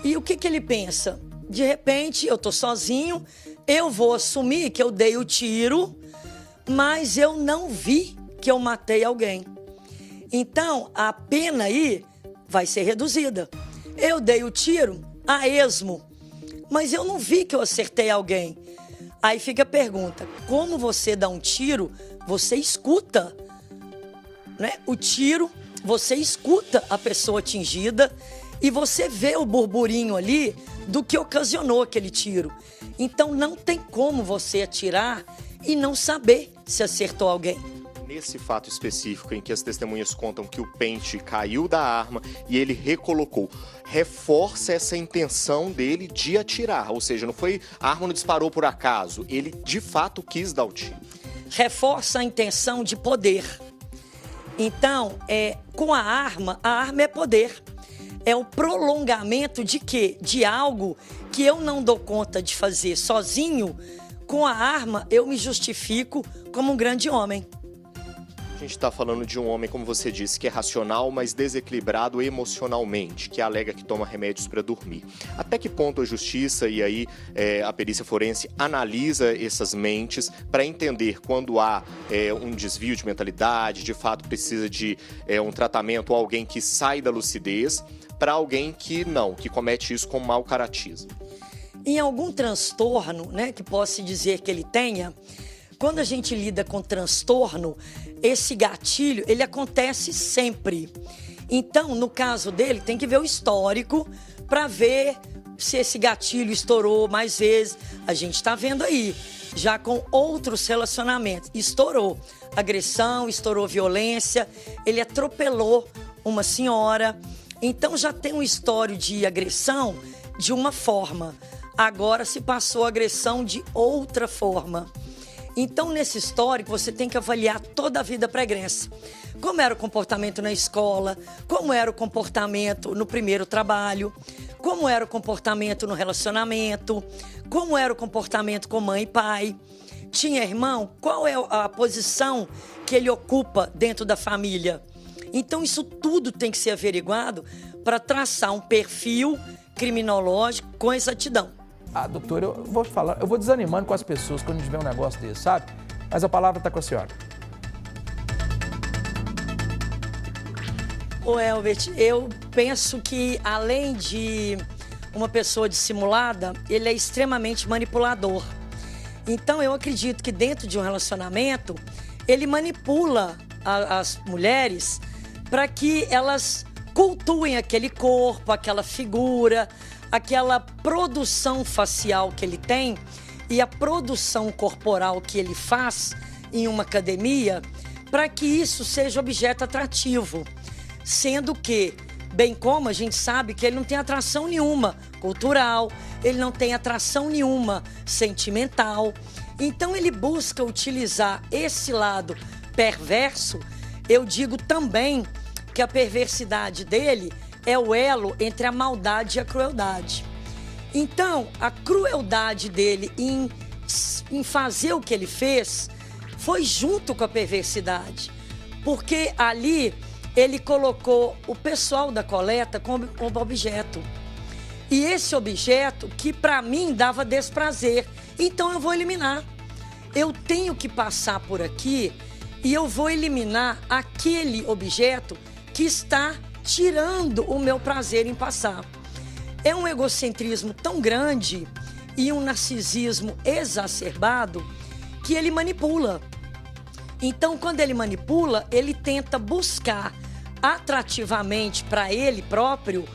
E o que ele pensa? De repente, eu tô sozinho, eu vou assumir que eu dei o tiro, mas eu não vi que eu matei alguém. Então, a pena aí vai ser reduzida. Eu dei o tiro a esmo, mas eu não vi que eu acertei alguém. Aí fica a pergunta, como você dá um tiro, você escuta, né? O tiro, você escuta a pessoa atingida e você vê o burburinho ali do que ocasionou aquele tiro. Então não tem como você atirar e não saber se acertou alguém. Nesse fato específico em que as testemunhas contam que o pente caiu da arma e ele recolocou, reforça essa intenção dele de atirar, ou seja, não foi, a arma não disparou por acaso, ele de fato quis dar o tiro. Reforça a intenção de poder. Então, com a arma é poder. É o prolongamento de quê? De algo que eu não dou conta de fazer sozinho. Com a arma, eu me justifico como um grande homem. A gente está falando de um homem, como você disse, que é racional, mas desequilibrado emocionalmente, que alega que toma remédios para dormir. Até que ponto a justiça e aí a perícia forense analisa essas mentes para entender quando há um desvio de mentalidade, de fato precisa de um tratamento ou alguém que sai da lucidez, para alguém que não, que comete isso com mau caratismo? Em algum transtorno, né, que possa dizer que ele tenha, quando a gente lida com transtorno, esse gatilho, ele acontece sempre. Então, no caso dele, tem que ver o histórico para ver se esse gatilho estourou mais vezes. A gente está vendo aí, já com outros relacionamentos. Estourou agressão, estourou violência, ele atropelou uma senhora. Então, já tem um histórico de agressão de uma forma. Agora se passou a agressão de outra forma. Então, nesse histórico, você tem que avaliar toda a vida pregressa. Como era o comportamento na escola, como era o comportamento no primeiro trabalho, como era o comportamento no relacionamento, como era o comportamento com mãe e pai. Tinha irmão? Qual é a posição que ele ocupa dentro da família? Então isso tudo tem que ser averiguado para traçar um perfil criminológico com exatidão. Ah, doutor, eu vou falar, eu vou desanimando com as pessoas quando a gente vê um negócio desse, sabe? Mas a palavra está com a senhora. Ô Elbert, eu penso que além de uma pessoa dissimulada, ele é extremamente manipulador. Então eu acredito que dentro de um relacionamento, ele manipula as mulheres para que elas cultuem aquele corpo, aquela figura, aquela produção facial que ele tem e a produção corporal que ele faz em uma academia, para que isso seja objeto atrativo. Sendo que, bem como a gente sabe que ele não tem atração nenhuma cultural, ele não tem atração nenhuma sentimental. Então ele busca utilizar esse lado perverso. Eu digo também que a perversidade dele é o elo entre a maldade e a crueldade. Então, a crueldade dele em fazer o que ele fez foi junto com a perversidade, porque ali ele colocou o pessoal da coleta como objeto. E esse objeto que para mim dava desprazer, então eu vou eliminar. Eu tenho que passar por aqui e eu vou eliminar aquele objeto que está tirando o meu prazer em passar. É um egocentrismo tão grande e um narcisismo exacerbado que ele manipula. Então, quando ele manipula, ele tenta buscar atrativamente para ele próprio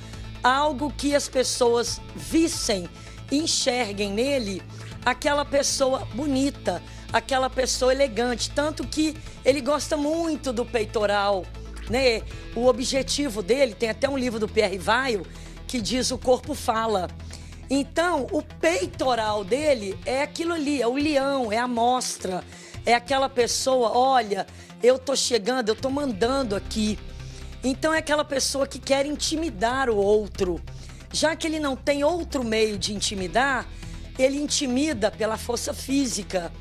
algo que as pessoas vissem, enxerguem nele aquela pessoa bonita, aquela pessoa elegante, tanto que ele gosta muito do peitoral, né? O objetivo dele, tem até um livro do Pierre Weil que diz o corpo fala. Então, o peitoral dele é aquilo ali, é o leão, é a mostra, é aquela pessoa, olha, eu tô chegando, eu tô mandando aqui. Então é aquela pessoa que quer intimidar o outro. Já que ele não tem outro meio de intimidar, ele intimida pela força física.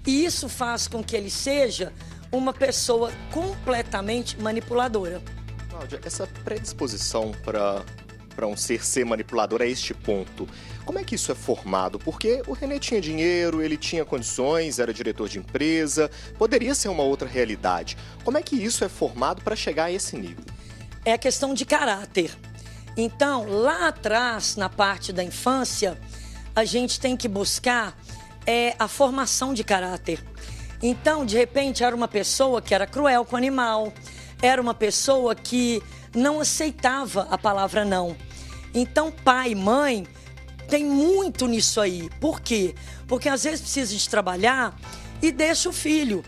E isso faz com que ele seja uma pessoa completamente manipuladora. Cláudia, essa predisposição para um ser manipulador a este ponto, como é que isso é formado? Porque o René tinha dinheiro, ele tinha condições, era diretor de empresa, poderia ser uma outra realidade. Como é que isso é formado para chegar a esse nível? É a questão de caráter. Então, lá atrás, na parte da infância, a gente tem que buscar a formação de caráter. Então, de repente, era uma pessoa que era cruel com o animal, era uma pessoa que não aceitava a palavra não. Então, pai e mãe tem muito nisso aí. Por quê? Porque às vezes precisa de trabalhar e deixa o filho.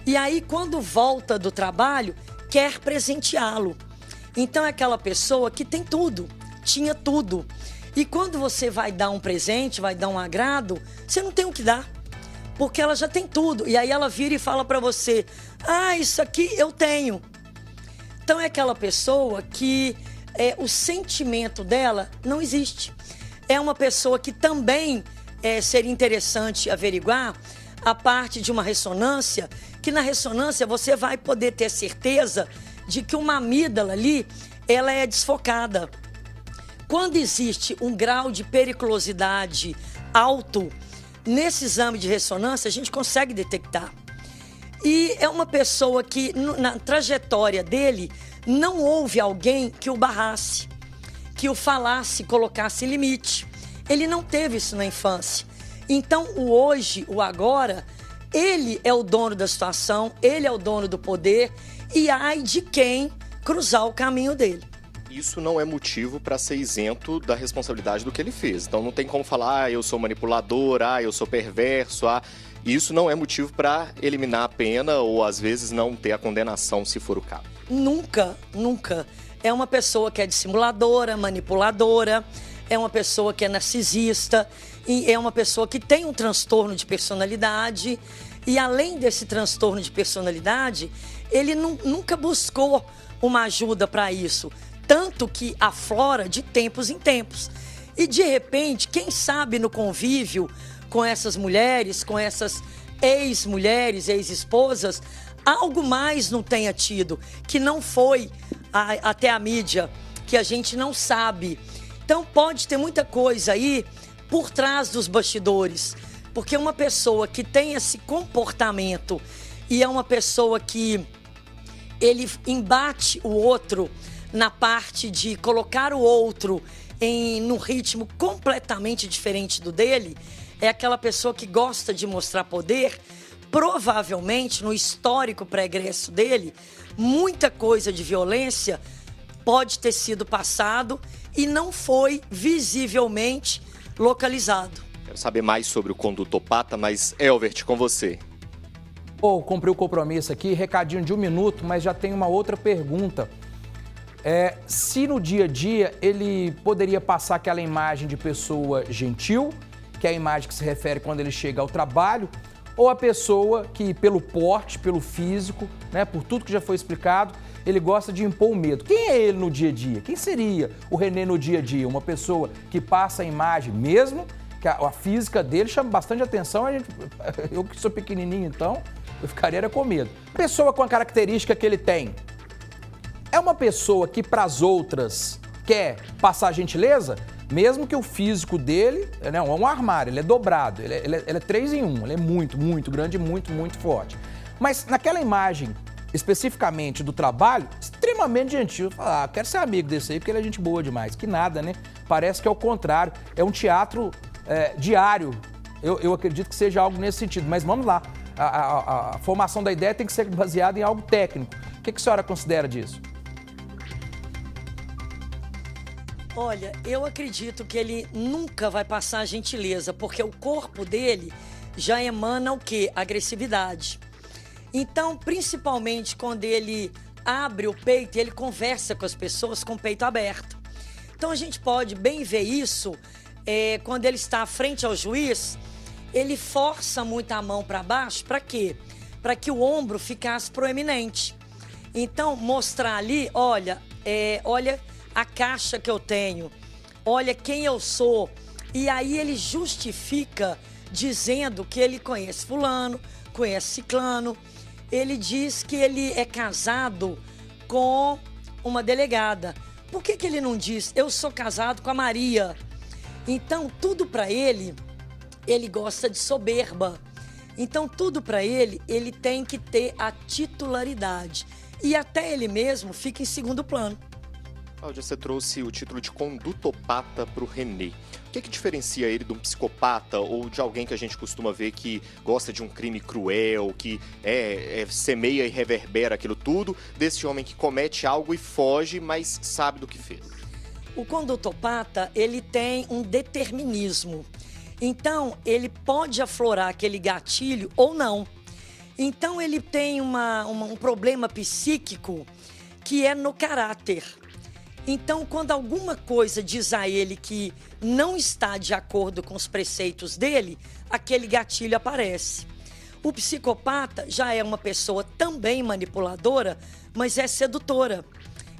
E aí, quando volta do trabalho, quer presenteá-lo. Então, é aquela pessoa que tem tudo, tinha tudo. E quando você vai dar um presente, vai dar um agrado, você não tem o que dar. Porque ela já tem tudo. E aí ela vira e fala para você, ah, isso aqui eu tenho. Então, é aquela pessoa que o sentimento dela não existe. É uma pessoa que também seria interessante averiguar a parte de uma ressonância, que na ressonância você vai poder ter certeza de que uma amígdala ali, ela é desfocada. Quando existe um grau de periculosidade alto, nesse exame de ressonância a gente consegue detectar. E é uma pessoa que, na trajetória dele, não houve alguém que o barrasse, que o falasse, colocasse limite. Ele não teve isso na infância. Então, o hoje, o agora, ele é o dono da situação, ele é o dono do poder, e ai de quem cruzar o caminho dele. Isso não é motivo para ser isento da responsabilidade do que ele fez. Então não tem como falar, eu sou manipulador, eu sou perverso, Isso não é motivo para eliminar a pena ou, às vezes, não ter a condenação, se for o caso. Nunca, nunca. É uma pessoa que é dissimuladora, manipuladora, é uma pessoa que é narcisista, e é uma pessoa que tem um transtorno de personalidade. E, além desse transtorno de personalidade, ele nunca buscou uma ajuda para isso. Tanto que aflora de tempos em tempos. E, de repente, quem sabe no convívio com essas mulheres, com essas ex-mulheres, ex-esposas, algo mais não tenha tido, que não foi até a mídia, que a gente não sabe. Então pode ter muita coisa aí por trás dos bastidores, porque uma pessoa que tem esse comportamento e é uma pessoa que ele embate o outro na parte de colocar o outro num ritmo completamente diferente do dele, é aquela pessoa que gosta de mostrar poder. Provavelmente, no histórico pregresso dele, muita coisa de violência pode ter sido passado e não foi visivelmente localizado. Quero saber mais sobre o condutopata, mas Elvert, com você. Cumpri o compromisso aqui, recadinho de 1 minuto, mas já tem uma outra pergunta. Se no dia a dia ele poderia passar aquela imagem de pessoa gentil, que é a imagem que se refere quando ele chega ao trabalho, ou a pessoa que, pelo porte, pelo físico, né, por tudo que já foi explicado, ele gosta de impor o medo. Quem é ele no dia a dia? Quem seria o René no dia a dia? Uma pessoa que passa a imagem mesmo, que a física dele chama bastante atenção. Eu que sou pequenininho, então, eu ficaria com medo. Pessoa com a característica que ele tem. É uma pessoa que para as outras quer passar gentileza, mesmo que o físico dele é um armário, ele é dobrado, ele é 3 em 1, ele é muito, muito grande, muito, muito forte. Mas naquela imagem, especificamente do trabalho, extremamente gentil. Quero ser amigo desse aí porque ele é gente boa demais. Que nada, né? Parece que é o contrário, é um teatro diário. Eu acredito que seja algo nesse sentido, mas vamos lá. A formação da ideia tem que ser baseada em algo técnico. O que a senhora considera disso? Olha, eu acredito que ele nunca vai passar gentileza, porque o corpo dele já emana o quê? Agressividade. Então, principalmente quando ele abre o peito e ele conversa com as pessoas com o peito aberto. Então, a gente pode bem ver isso quando ele está frente ao juiz, ele força muito a mão para baixo, para quê? Para que o ombro ficasse proeminente. Então, mostrar ali, olha a caixa que eu tenho, olha quem eu sou. E aí ele justifica dizendo que ele conhece fulano, conhece ciclano. Ele diz que ele é casado com uma delegada. Por que ele não diz, eu sou casado com a Maria? Então, tudo para ele gosta de soberba. Então, tudo para ele tem que ter a titularidade. E até ele mesmo fica em segundo plano. Cláudia, você trouxe o título de condutopata para o René. O que diferencia ele de um psicopata ou de alguém que a gente costuma ver que gosta de um crime cruel, que semeia e reverbera aquilo tudo, desse homem que comete algo e foge, mas sabe do que fez? O condutopata, ele tem um determinismo. Então, ele pode aflorar aquele gatilho ou não. Então, ele tem um problema psíquico que é no caráter. Então, quando alguma coisa diz a ele que não está de acordo com os preceitos dele, aquele gatilho aparece. O psicopata já é uma pessoa também manipuladora, mas é sedutora.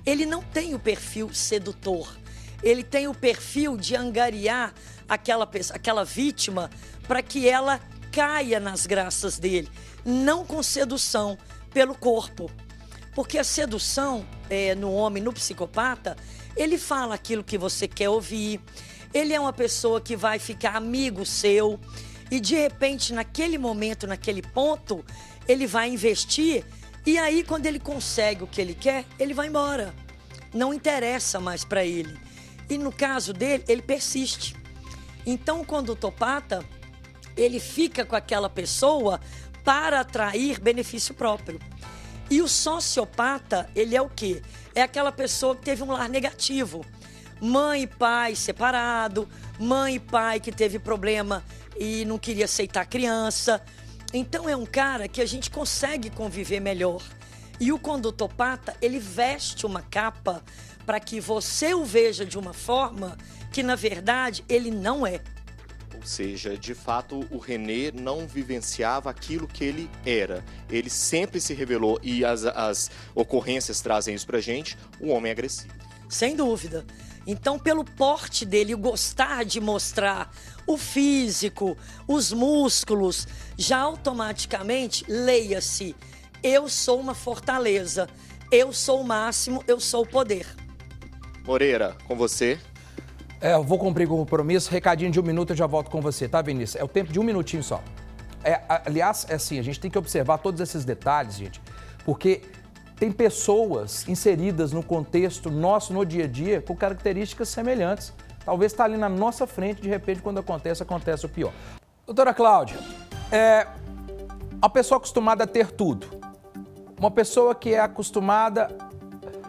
Ele não tem o perfil sedutor. Ele tem o perfil de angariar aquela vítima para que ela caia nas graças dele, não com sedução, pelo corpo. Porque a sedução no homem, no psicopata, ele fala aquilo que você quer ouvir, ele é uma pessoa que vai ficar amigo seu e de repente, naquele momento, naquele ponto, ele vai investir e aí quando ele consegue o que ele quer, ele vai embora. Não interessa mais para ele. E no caso dele, ele persiste. Então, o condutopata, ele fica com aquela pessoa para atrair benefício próprio. E o sociopata, ele é o quê? É aquela pessoa que teve um lar negativo. Mãe e pai separado, mãe e pai que teve problema e não queria aceitar a criança. Então é um cara que a gente consegue conviver melhor. E o condutopata, ele veste uma capa para que você o veja de uma forma que, na verdade, ele não é. Ou seja, de fato, o René não vivenciava aquilo que ele era. Ele sempre se revelou, e as ocorrências trazem isso pra gente, um homem agressivo. Sem dúvida. Então, pelo porte dele, o gostar de mostrar o físico, os músculos, já automaticamente, leia-se, eu sou uma fortaleza, eu sou o máximo, eu sou o poder. Moreira, com você. Eu vou cumprir com o compromisso, recadinho de 1 minuto eu já volto com você, tá, Vinícius? É o tempo de 1 minutinho só. Aliás, é assim, a gente tem que observar todos esses detalhes, gente, porque tem pessoas inseridas no contexto nosso, no dia a dia, com características semelhantes. Talvez está ali na nossa frente, de repente, quando acontece o pior. Doutora Cláudia, a pessoa acostumada a ter tudo, uma pessoa que é acostumada,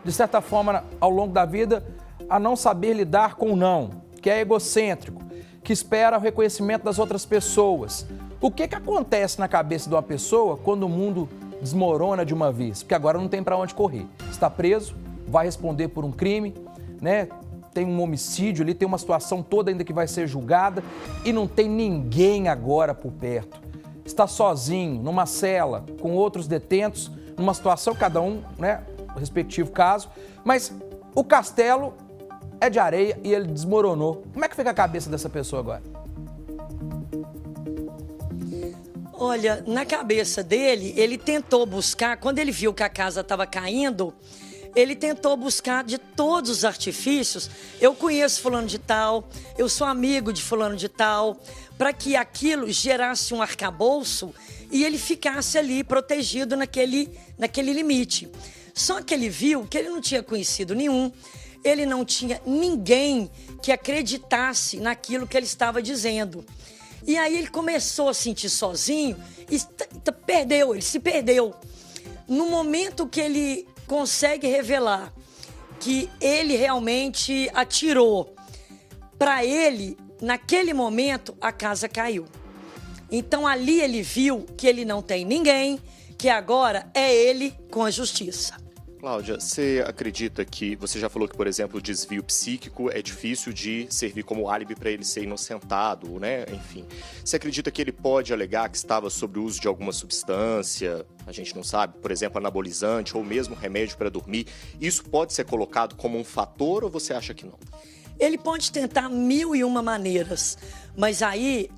de certa forma, ao longo da vida, a não saber lidar com o não, que é egocêntrico, que espera o reconhecimento das outras pessoas. O que acontece na cabeça de uma pessoa quando o mundo desmorona de uma vez? Porque agora não tem para onde correr. Está preso, vai responder por um crime, né? Tem um homicídio ali, tem uma situação toda ainda que vai ser julgada e não tem ninguém agora por perto. Está sozinho, numa cela, com outros detentos, numa situação, cada um, né, o respectivo caso, mas o castelo é de areia e ele desmoronou. Como é que fica a cabeça dessa pessoa agora? Olha, na cabeça dele, ele tentou buscar, quando ele viu que a casa estava caindo, ele tentou buscar de todos os artifícios. Eu conheço fulano de tal, eu sou amigo de fulano de tal, para que aquilo gerasse um arcabouço e ele ficasse ali protegido naquele limite. Só que ele viu que ele não tinha conhecido nenhum, ele não tinha ninguém que acreditasse naquilo que ele estava dizendo. E aí ele começou a sentir sozinho e ele se perdeu. No momento que ele consegue revelar que ele realmente atirou, para ele, naquele momento, a casa caiu. Então ali ele viu que ele não tem ninguém, que agora é ele com a justiça. Cláudia, você acredita que, você já falou que, por exemplo, o desvio psíquico é difícil de servir como álibi para ele ser inocentado, né? Enfim, você acredita que ele pode alegar que estava sob o uso de alguma substância, a gente não sabe, por exemplo, anabolizante ou mesmo remédio para dormir? Isso pode ser colocado como um fator ou você acha que não? Ele pode tentar 1001 maneiras, mas aí,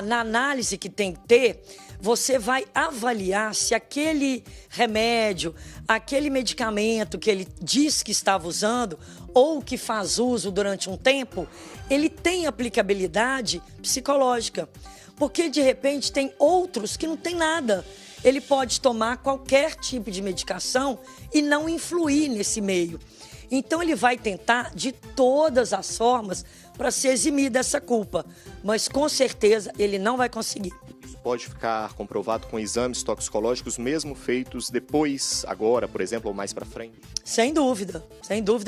na análise que tem que ter, você vai avaliar se aquele remédio, aquele medicamento que ele diz que estava usando ou que faz uso durante um tempo, ele tem aplicabilidade psicológica. Porque, de repente, tem outros que não tem nada. Ele pode tomar qualquer tipo de medicação e não influir nesse meio. Então, ele vai tentar de todas as formas para se eximir dessa culpa. Mas, com certeza, ele não vai conseguir. Isso pode ficar comprovado com exames toxicológicos, mesmo feitos depois, agora, por exemplo, ou mais para frente? Sem dúvida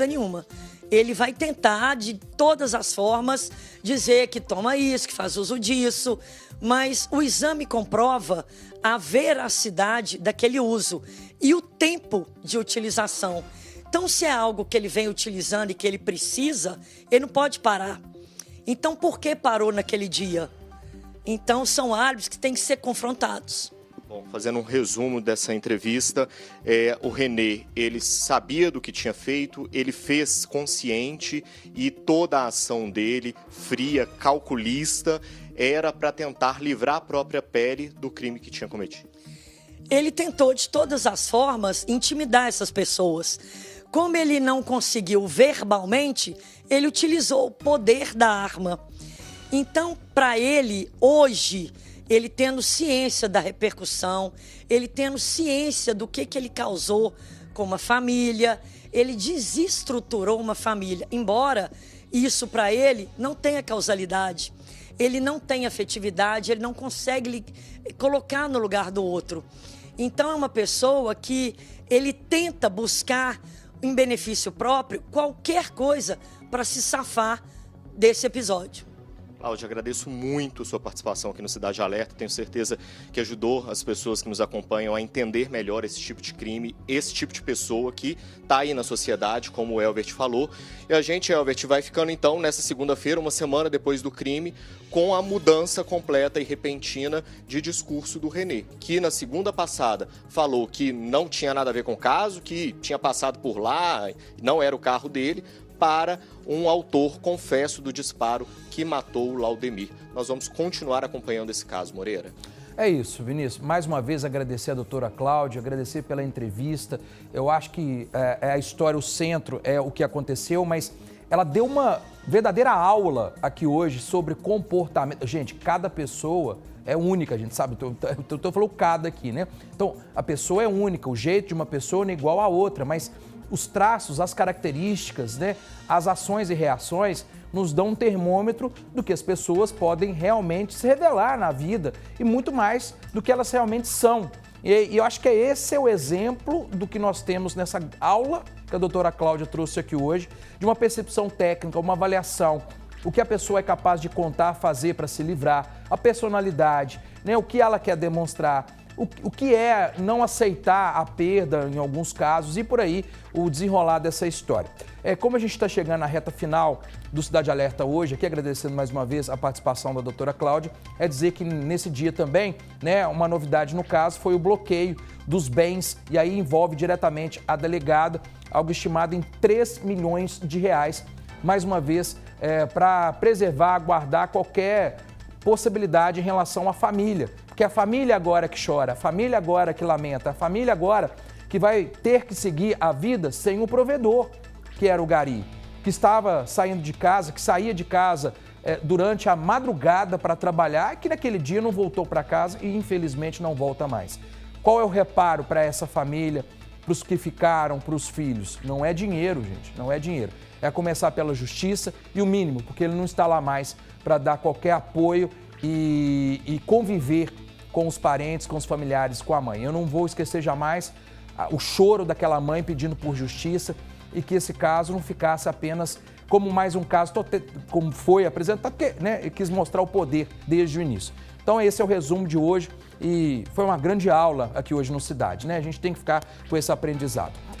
nenhuma. Ele vai tentar, de todas as formas, dizer que toma isso, que faz uso disso, mas o exame comprova a veracidade daquele uso e o tempo de utilização. Então, se é algo que ele vem utilizando e que ele precisa, ele não pode parar. Então, por que parou naquele dia? Então, são álibis que têm que ser confrontados. Bom, fazendo um resumo dessa entrevista, o René, ele sabia do que tinha feito, ele fez consciente e toda a ação dele, fria, calculista, era para tentar livrar a própria pele do crime que tinha cometido. Ele tentou, de todas as formas, intimidar essas pessoas. Como ele não conseguiu verbalmente, ele utilizou o poder da arma. Então, para ele, hoje, ele tendo ciência da repercussão, ele tendo ciência do que ele causou com uma família, ele desestruturou uma família. Embora isso, para ele, não tenha causalidade, ele não tem afetividade, ele não consegue colocar no lugar do outro. Então, é uma pessoa que ele tenta buscar, em benefício próprio, qualquer coisa para se safar desse episódio. Cláudia, agradeço muito a sua participação aqui no Cidade Alerta. Tenho certeza que ajudou as pessoas que nos acompanham a entender melhor esse tipo de crime, esse tipo de pessoa que está aí na sociedade, como o Elbert falou. E a gente, Elbert, vai ficando então nessa segunda-feira, uma semana depois do crime, com a mudança completa e repentina de discurso do René, que na segunda passada falou que não tinha nada a ver com o caso, que tinha passado por lá, não era o carro dele, para um autor, confesso, do disparo que matou o Laudemir. Nós vamos continuar acompanhando esse caso, Moreira. É isso, Vinícius. Mais uma vez agradecer a doutora Cláudia, agradecer pela entrevista. Eu acho que a história, o centro é o que aconteceu, mas ela deu uma verdadeira aula aqui hoje sobre comportamento. Gente, cada pessoa é única, a gente sabe. Eu tô falando cada aqui, né? Então, a pessoa é única, o jeito de uma pessoa não é igual à outra, mas os traços, as características, né, as ações e reações nos dão um termômetro do que as pessoas podem realmente se revelar na vida e muito mais do que elas realmente são. E eu acho que esse é o exemplo do que nós temos nessa aula que a doutora Cláudia trouxe aqui hoje, de uma percepção técnica, uma avaliação, o que a pessoa é capaz de contar, fazer para se livrar, a personalidade, né, o que ela quer demonstrar, o que é não aceitar a perda em alguns casos e por aí o desenrolar dessa história. Como a gente está chegando na reta final do Cidade Alerta hoje, aqui agradecendo mais uma vez a participação da doutora Cláudia, dizer que nesse dia também, né, uma novidade no caso foi o bloqueio dos bens e aí envolve diretamente a delegada, algo estimado em 3 milhões de reais, mais uma vez, para preservar, guardar qualquer possibilidade em relação à família. Porque a família agora que chora, a família agora que lamenta, a família agora que vai ter que seguir a vida sem o provedor, que era o Gari, que estava saindo de casa, que saía de casa durante a madrugada para trabalhar e que naquele dia não voltou para casa e infelizmente não volta mais. Qual é o reparo para essa família, para os que ficaram, para os filhos? Não é dinheiro, gente, não é dinheiro. É começar pela justiça e o mínimo, porque ele não está lá mais para dar qualquer apoio e conviver com os parentes, com os familiares, com a mãe. Eu não vou esquecer jamais o choro daquela mãe pedindo por justiça e que esse caso não ficasse apenas como mais um caso, como foi apresentado, porque né, quis mostrar o poder desde o início. Então esse é o resumo de hoje e foi uma grande aula aqui hoje no Cidade, né? A gente tem que ficar com esse aprendizado.